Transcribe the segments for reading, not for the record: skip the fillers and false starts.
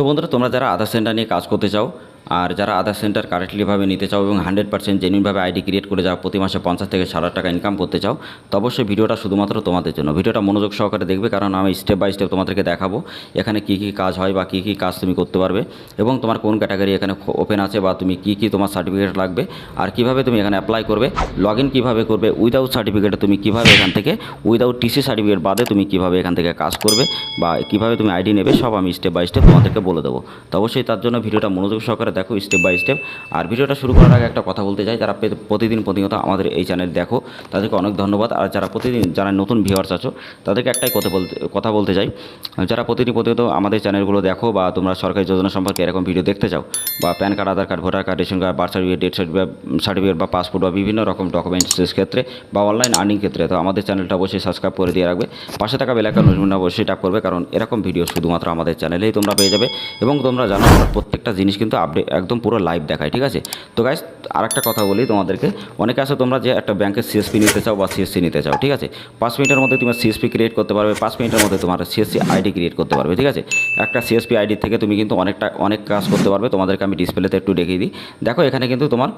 তো বন্ধুরা, তোমরা যারা আধার সেন্টার নিয়ে কাজ করতে চাও আর যারা আধার সেন্টার কারেক্টলিভাবে নিতে চাও এবং 100% জেনুইনভাবে আইডি ক্রিয়েট করে যাও, প্রতি মাসে 50 থেকে 60 টাকা ইনকাম করতে চাও, তো অবশ্যই ভিডিওটা শুধুমাত্র তোমাদের জন্য। ভিডিওটা মনোযোগ সহকারে দেখবে, কারণ আমি স্টেপ বাই স্টেপ তোমাদেরকে দেখাবো এখানে কী কী কাজ হয় বা কী কী কাজ তুমি করতে পারবে এবং তোমার কোন ক্যাটাগরি এখানে ওপেন আছে বা তুমি কী তোমার সার্টিফিকেট লাগবে আর কীভাবে তুমি এখানে অ্যাপ্লাই করবে, লগ ইন কীভাবে করবে, উইদাউট সার্টিফিকেটে তুমি কীভাবে এখান থেকে, উইদাউট টিসি সার্টিফিকেট বাদে তুমি কীভাবে এখান থেকে কাজ করবে বা কীভাবে তুমি আইডি নেবে, সব আমি স্টেপ বাই স্টেপ তোমাদেরকে বলে দেবো। তো অবশ্যই তার জন্য ভিডিওটা মনোযোগ সহকারে দেখো স্টেপ বাই স্টেপ। আর ভিডিওটা শুরু করার আগে একটা কথা বলতে চাই, যারা প্রতিনিয়ত আমাদের এই চ্যানেল দেখো তাদেরকে অনেক ধন্যবাদ। আর যারা নতুন ভিউয়ার্স আছো তাদেরকে একটাই কথা বলতে চাই, যারা প্রতিনিয়ত আমাদের চ্যানেলগুলো দেখো বা তোমরা সরকারি যোজনা সম্পর্কে এরকম ভিডিও দেখতে চাও বা PAN card, Aadhaar card, voter card, ration card, birth certificate, death certificate বা পাসপোর্ট বা বিভিন্ন রকম ডকুমেন্টসের ক্ষেত্রে বা অনলাইন আর্নিং ক্ষেত্রে, তো আমাদের চ্যানেলটা অবশ্যই সাবস্ক্রাইব করে দিয়ে রাখবে। পাশে থাকা বেল আইকন নোটিফিকেশন অবশ্যই ট্যাপ করবে, কারণ এরকম ভিডিও শুধুমাত্র আমাদের চ্যানেলেই তোমরা পেয়ে যাবে। এবং তোমরা জানো আমরা প্রত্যেকটা জিনিস কিন্তু আপডেট একদম পুরো লাইভ দেখায়, ঠিক আছে? তো গাইস, আর একটা কথা বলি তোমাদেরকে, অনেকে আছে তোমরা যে একটা ব্যাংকের সিএসপি নিতে চাও বা সিএসসি নিতে চাও, ঠিক আছে? 5 মিনিটের মধ্যে তোমার সিএসপি ক্রিয়েট করতে পারবে, 5 মিনিটের মধ্যে তোমার সিএসসি আইডি ক্রিয়েট করতে পারবে, ঠিক আছে? একটা সিএসপি আইডি থেকে তুমি কিন্তু অনেক কাজ করতে পারবে। তোমাদেরকে আমি ডিসপ্লেতে একটু দেখিয়ে দিই। দেখো এখানে কিন্তু তোমার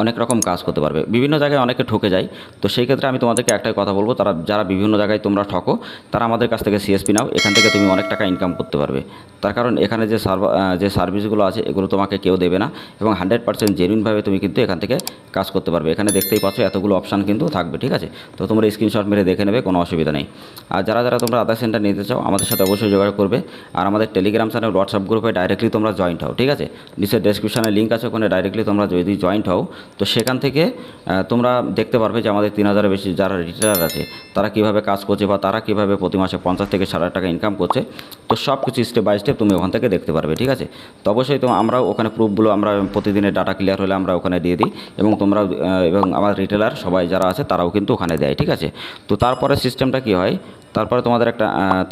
অনেক রকম কাজ করতে পারবে। বিভিন্ন জায়গায় অনেকে ঠকে যায়, তো সেই ক্ষেত্রে আমি তোমাদেরকে একটাই কথা বলবো, যারা বিভিন্ন জায়গায় তোমরা ঠকো তারা আমাদের কাছ থেকে সিএসপি নাও, এখান থেকে তুমি অনেক টাকা ইনকাম করতে পারবে। তার কারণ এখানে যে সার্ভিসগুলো আছে এগুলো তোমাকে কেউ দেবে না এবং 100% জেনুইনভাবে তুমি কিন্তু এখান থেকে কাজ করতে পারবে। এখানে দেখতেই পাচ্ছ এতগুলো অপশান কিন্তু থাকবে, ঠিক আছে? তো তোমরা স্ক্রিনশট মেরে দেখে নেবে, কোনো অসুবিধা নেই। আর যারা তোমরা আধার সেন্টার নিতে চাও আমাদের সাথে অবশ্যই যোগাযোগ করবে। আর আমাদের টেলিগ্রাম চ্যানেল, হোয়াটসঅ্যাপ গ্রুপে ডাইরেক্টলি তোমরা জয়েন্ট হও, ঠিক আছে? নিচে ডেসক্রিপশনে লিঙ্ক আছে, ওখানে ডাইরেক্টলি তোমরা যদি জয়েন্ট হও তো সেখান থেকে তোমরা দেখতে পারবে যে আমাদের 3000-এর বেশি যারা রিটেলার আছে তারা কীভাবে কাজ করছে বা তারা কীভাবে প্রতি মাসে 50 থেকে 60 টাকা ইনকাম করছে। তো সব কিছু স্টেপ বাই স্টেপ তুমি ওখান থেকে দেখতে পারবে, ঠিক আছে? তো অবশ্যই আমরাও ওখানে প্রুফগুলো আমরা প্রতিদিনের ডাটা ক্লিয়ার হলে আমরা ওখানে দিয়ে দিই এবং তোমরা এবং আমার রিটেলার সবাই যারা আছে তারাও কিন্তু ওখানে দেয়, ঠিক আছে? তো তারপরে সিস্টেমটা কী হয়,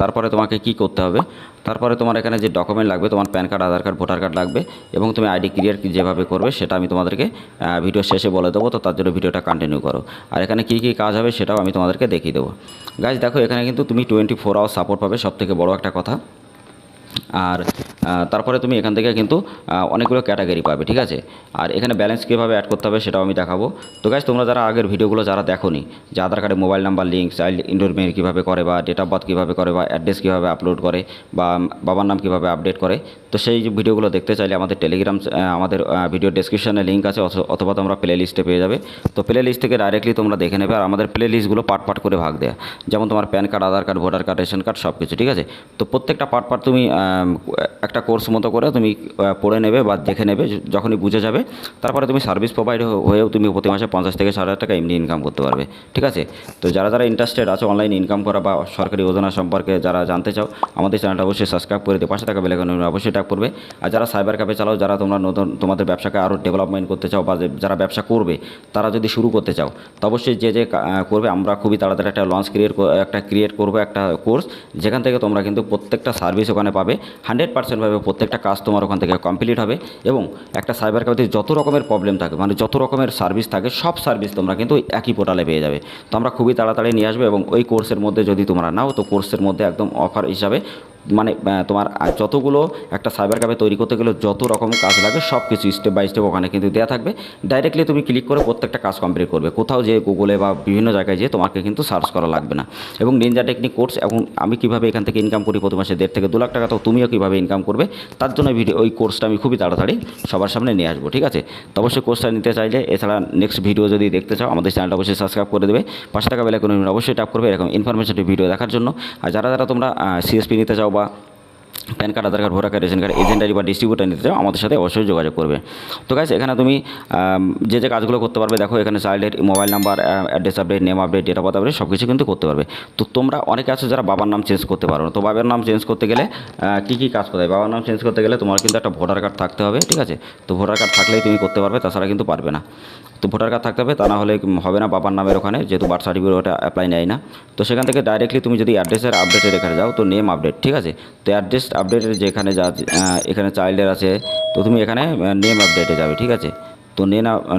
তারপরে তোমাকে কি করতে হবে, তারপরে তোমার এখানে যে ডকুমেন্ট লাগবে, তোমার PAN card, Aadhaar card, voter card লাগবে এবং তুমি আইডি ক্রিয়েট যেভাবে করবে সেটা আমি তোমাদেরকে ভিডিও শেষে বলে দেবো। তো তার জন্য ভিডিওটা কন্টিনিউ করো। আর এখানে কী কী কাজ হবে সেটাও আমি তোমাদেরকে দেখিয়ে দেবো। গাইজ দেখো, এখানে কিন্তু তুমি 24 আওয়ার সাপোর্ট পাবে, সবথেকে বড় একটা কথা। আর তারপরে তুমি এখান থেকে কিন্তু অনেকগুলো ক্যাটাগরি পাবে, ঠিক আছে? আর এখানে ব্যালেন্স কীভাবে অ্যাড করতে হবে সেটাও আমি দেখাবো। তো গাইস, তোমরা যারা আগের ভিডিওগুলো যারা দেখোনি, যে আধার কার্ডে mobile number link, child enrolment কীভাবে করে বা ডেট অফ বার্থ কীভাবে করে বা অ্যাড্রেস কীভাবে আপলোড করে বা বাবার নাম কীভাবে আপডেট করে, তো সেই ভিডিওগুলো দেখতে চাইলে আমাদের টেলিগ্রাম আমাদের ভিডিও ডেসক্রিপশনে লিঙ্ক আছে, অথবা তোমরা প্লে লিস্টে পেয়ে যাবে। তো প্লে লিস্ট থেকে ডাইরেক্টলি তোমরা দেখে নেবে। আর আমাদের প্লে লিস্টগুলো পার্ট করে ভাগ দেয়া, যেমন তোমার PAN card, Aadhaar card, voter card, ration card সব কিছু, ঠিক আছে? তো প্রত্যেকটা পার্ট তুমি একটা কোর্স মতো করে তুমি পড়ে নেবে বা দেখে নেবে। যখনই বুঝে যাবে তারপরে তুমি সার্ভিস প্রোভাইড হয়েও তুমি প্রতি মাসে 50 থেকে 60 টাকা এমনি ইনকাম করতে পারবে, ঠিক আছে? তো যারা ইন্টারেস্টেড আছে অনলাইন ইনকাম করা বা সরকারি যোজনা সম্পর্কে যারা জানতে চাও, আমাদের চ্যানেলটা অবশ্যই সাবস্ক্রাইব করে দিয়ে পাশে থাকা বেল আইকন অবশ্যই ট্যাপ করবে। আর যারা সাইবার ক্যাফে চালাও, যারা তোমরা তোমাদের ব্যবসাকে আরও ডেভেলপমেন্ট করতে চাও বা যারা ব্যবসা করবে তারা যদি শুরু করতে চাও, তো অবশ্যই যে করবে, আমরা খুবই তাড়াতাড়ি একটা ক্রিয়েট করবো একটা কোর্স, যেখান থেকে তোমরা কিন্তু প্রত্যেকটা সার্ভিস ওখানে পাবে। 100% ভাবে প্রত্যেকটা কাজ তোমার ওখান থেকে কমপ্লিট হবে এবং একটা সাইবার ক্যাফেতে যত রকমের প্রবলেম থাকে, মানে যত রকমের সার্ভিস থাকে, সব সার্ভিস তোমরা কিন্তু একই পোর্টালে পেয়ে যাবে। তো আমরা খুবই তাড়াতাড়ি নিয়ে আসবো এবং ওই কোর্সের মধ্যে যদি তোমরা নাও, তো কোর্সের মধ্যে একদম অফার হিসাবে মানে তোমার যতগুলো একটা সাইবার ক্যাফে তৈরি করতে গেলে যত রকম কাজ লাগে সব কিছু স্টেপ বাই স্টেপ ওখানে কিন্তু দেওয়া থাকবে। ডাইরেক্টলি তুমি ক্লিক করে প্রত্যেকটা কাজ কমপ্লিট করবে, কোথাও যে গুগলে বা বিভিন্ন জায়গায় যেয়ে তোমাকে কিন্তু সার্চ করা লাগবে না। এবং নিনজা টেকনিক কোর্স, এখন আমি কীভাবে এখান থেকে ইনকাম করি প্রতি মাসে 1.5 থেকে 2 লাখ টাকা, তো তুমিও কীভাবে ইনকাম করবে তার জন্য ওই কোর্সটা আমি খুবই তাড়াতাড়ি সবার সামনে নিয়ে আসবো, ঠিক আছে? তো অবশ্যই কোর্সটা নিতে চাইলে, এছাড়া নেক্সট ভিডিও যদি দেখতে চাও, আমাদের চ্যানেলটা অবশ্যই সাবস্ক্রাইব করে দেবে, পাশে থাকা বেল আইকন অবশ্যই ট্যাপ করবে এরকম ইনফরমেশনটি ভিডিও দেখার জন্য। আর যারা তোমরা সিএসপি নিতে চাও বা PAN card, Aadhaar card, voter card, ration card, এজেন্টারি বা ডিস্ট্রিবিউটার নিতে চাও, আমাদের সাথে অবশ্যই যোগাযোগ করবে। তো গাইস, এখানে তুমি যে কাজগুলো করতে পারবে, দেখো এখানে চাইল্ডের mobile number, address update, name update, date of birth update সব কিছু কিন্তু করতে পারবে। তো তোমরা অনেকে আছো যারা বাবার নাম চেঞ্জ করতে পারো না। তো বাবার নাম চেঞ্জ করতে গেলে কী কাজ করতে হবে? বাবার নাম চেঞ্জ করতে গেলে তোমার কিন্তু একটা ভোটার কার্ড থাকতে হবে, ঠিক আছে? তো ভোটার কার্ড থাকলেই তুমি করতে পারবে, তাছাড়া কিন্তু পারবে না। তো ভোটার কার্ড থাকতে হবে, তা না হলে হবে না বাবার নামের ওখানে, যেহেতু বার্থ সার্টিফিকেট ওটা অ্যাপ্লাই নেয় না। তো সেখান থেকে ডাইরেক্টলি তুমি যদি অ্যাড্রেসের আপডেটের এখানে যাও, তো নেম আপডেট, ঠিক আছে? তো অ্যাড্রেস আপডেটের যেখানে এখানে চাইল্ডের আছে, তো তুমি এখানে নেম আপডেটে যাবে, ঠিক আছে? তো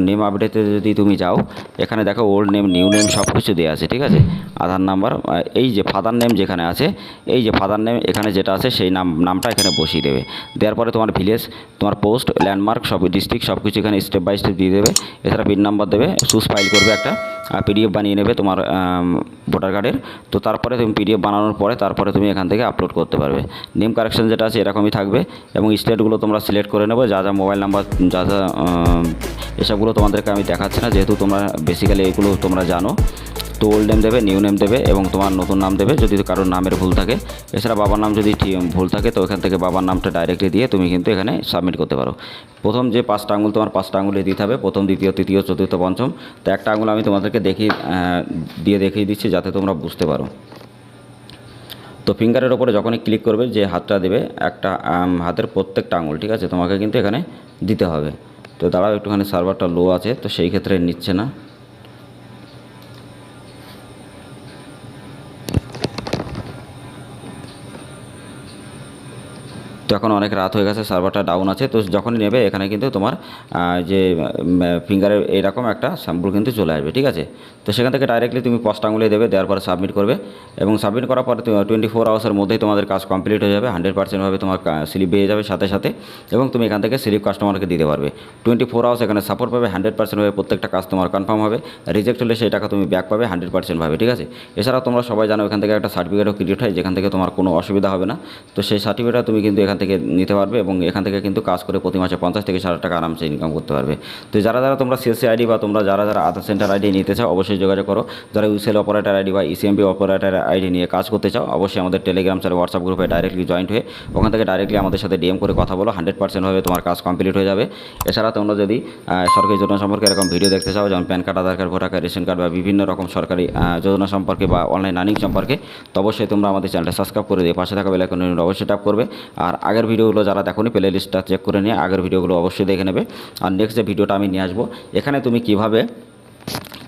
নেম আপডেটে যদি তুমি যাও, এখানে দেখো ওল্ড নেম, নিউ নেম সব কিছু দেওয়া আছে, ঠিক আছে। আধার নাম্বার, এই যে ফাদার নেম যেখানে আছে, এই যে ফাদার নেম এখানে যেটা আছে সেই নামটা এখানে বসিয়ে দেবে। দেওয়ার পরে তোমার ভিলেজ, তোমার পোস্ট, ল্যান্ডমার্ক সব, ডিস্ট্রিক্ট সব কিছু এখানে স্টেপ বাই স্টেপ দিয়ে দেবে। এছাড়া পিন নাম্বার দেবে, সুস ফাইল করবে একটা, পিডিএফ বানিয়ে নেবে তোমার ভোটার কার্ডের। তো তারপরে তুমি পিডিএফ বানানোর পরে তারপরে তুমি এখান থেকে আপলোড করতে পারবে। নেম কারেকশন যেটা আছে এরকমই থাকবে, এবং স্টেটগুলো তোমরা সিলেক্ট করে নেবে, যা যা মোবাইল নাম্বার, যা যা এসবগুলো তোমাদেরকে আমি দেখাচ্ছি না, যেহেতু তোমরা বেসিক্যালি এগুলো তোমরা জানো। তো ওল্ড নেম দেবে, নিউ নেম দেবে এবং তোমার নতুন নাম দেবে যদি কারোর নামের ভুল থাকে। এছাড়া বাবার নাম যদি ভুল থাকে তো এখান থেকে বাবার নামটা ডাইরেক্টলি দিয়ে তুমি কিন্তু এখানে সাবমিট করতে পারো। প্রথম যে 5টা আঙুল, তোমার 5টা আঙুলে দিতে হবে, প্রথম, দ্বিতীয়, তৃতীয়, চতুর্থ, পঞ্চম। তো একটা আঙুল আমি তোমাদেরকে দেখিয়ে দিচ্ছি যাতে তোমরা বুঝতে পারো। তো ফিঙ্গারের ওপরে যখনই ক্লিক করবে, যে হাতটা দেবে, একটা হাতের প্রত্যেকটা আঙুল, ঠিক আছে, তোমাকে কিন্তু এখানে দিতে হবে। তো দাঁড়াও, একটুখানি সার্ভারটা লো আছে তো সেই ক্ষেত্রে নিচ্ছে না। তো এখন অনেক রাত হয়ে গেছে, সার্ভারটা ডাউন আছে। তো যখনই নেবে এখানে কিন্তু তোমার যে ফিঙ্গারের এরকম একটা স্যাম্পল কিন্তু চলে আসবে, ঠিক আছে। তো সেখান থেকে ডাইরেক্টলি তুমি 5টা আঙুলে দেবে, দেওয়ার পরে সাবমিট করবে, এবং সাবমিট করার পরে 24 আওয়ার্সের মধ্যেই তোমাদের কাজ কমপ্লিট হয়ে যাবে। 100% তোমার স্লিপ পেয়ে যাবে সাথে সাথে, এবং তুমি এখান থেকে স্লিপ কাস্টমারকে দিতে পারবে। 24 আওয়ার্স এখানে সাপোর্ট পাবে, 100% ভাবে প্রত্যেকটা কাজ তোমার কনফার্ম হবে। রিজেক্ট হলে সেই টাকা তুমি ব্যাক পাবে 100% ভাবে, ঠিক আছে। এছাড়াও তোমরা সবাই জানো এখান থেকে একটা সার্টিফিকেটও ক্রিয়েট হয়, যেখান থেকে তোমার কোনো অসুবিধা হবে না। তো সেই সার্টিফিকেটটা তুমি কিন্তু এখান থেকে নিতে পারবে, এবং এখান থেকে কিন্তু কাজ করে প্রতি মাসে 50 থেকে 60 টাকা আরামসে ইনকাম করতে পারবে। তো যারা তোমরা সিএসসি আইডি বা তোমরা যারা আধার সেন্টার আইডি নিতে চাও অবশ্যই যোগাযোগ করো। যারা ইউসিএল অপারেটর আইডি বা ইসিএমপি অপারেটর আইডি নিয়ে কাজ করতে চাও অবশ্যই আমাদের টেলিগ্রাম চ্যানেল, হোয়াটসঅ্যাপ গ্রুপে ডাইরেক্টলি জয়েন্ট হয়ে ওখান থেকে ডাইরেক্টলি আমাদের সাথে ডিএম করে কথা বলো, 100% ভাবে তোমার কাজ কমপ্লিট হয়ে যাবে। এছাড়া তোমরা যদি সরকারি যোজনা সম্পর্কে এরকম ভিডিও দেখতে চাও, যেমন PAN card, Aadhaar card, voter card, ration card বা বিভিন্ন রকম সরকারি যোজনা সম্পর্কে বা অনলাইন আর্নিং সম্পর্কে, তো অবশ্যই তোমরা আমাদের চ্যানেলটা সাবস্ক্রাইব করে দিয়ে পাশে থাকা বেল আইকনে অবশ্যই ট্যাপ করবে। আর আগের ভিডিওগুলো যারা দেখোনি প্লে লিস্টটা চেক করে নিয়ে আগের ভিডিওগুলো অবশ্যই দেখে নেবে। আর নেক্সট যে ভিডিওটা আমি নিয়ে আসবো, এখানে তুমি কীভাবে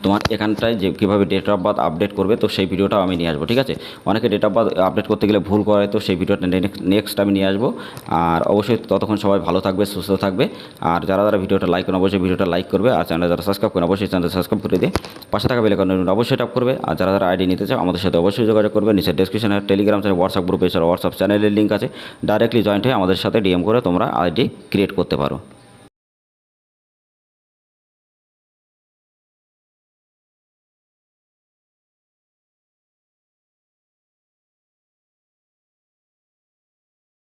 তোমার এখানটায় যে কীভাবে ডেট অফ বার্থ আপডেট করবে, তো সেই ভিডিওটাও আমি নিয়ে আসবো, ঠিক আছে। অনেকে ডেট অফ বার্থ আপডেট করতে গেলে ভুল করে, তো সেই ভিডিওটা নেক্সট আমি নিয়ে আসবো। আর অবশ্যই ততক্ষণ সবাই ভালো থাকবে, সুস্থ থাকবে। আর যারা ভিডিওটা লাইক করেন অবশ্যই ভিডিওটা লাইক করবে, আর চ্যানেল যারা সাবস্ক্রাইব করেন অবশ্যই চ্যানেল সাবস্ক্রাইব করে দিয়ে পাশে থাকা বেল আইকন অবশ্যই ট্যাপ করবে। আর যারা আইডি নিতে চাও আমাদের সাথে অবশ্যই যোগাযোগ করবে। নিচে ডেসক্রিপশনে টেলিগ্রাম চ্যানেল, হোয়াটসঅ্যাপ গ্রুপে, এছাড়া হোয়াটসঅ্যাপ চ্যানেলের লিঙ্ক আছে, ডাইরেক্টলি জয়েন্ট হয়ে আমাদের সাথে ডিএম করে তোমরা আইডি ক্রিয়েট করতে পারো।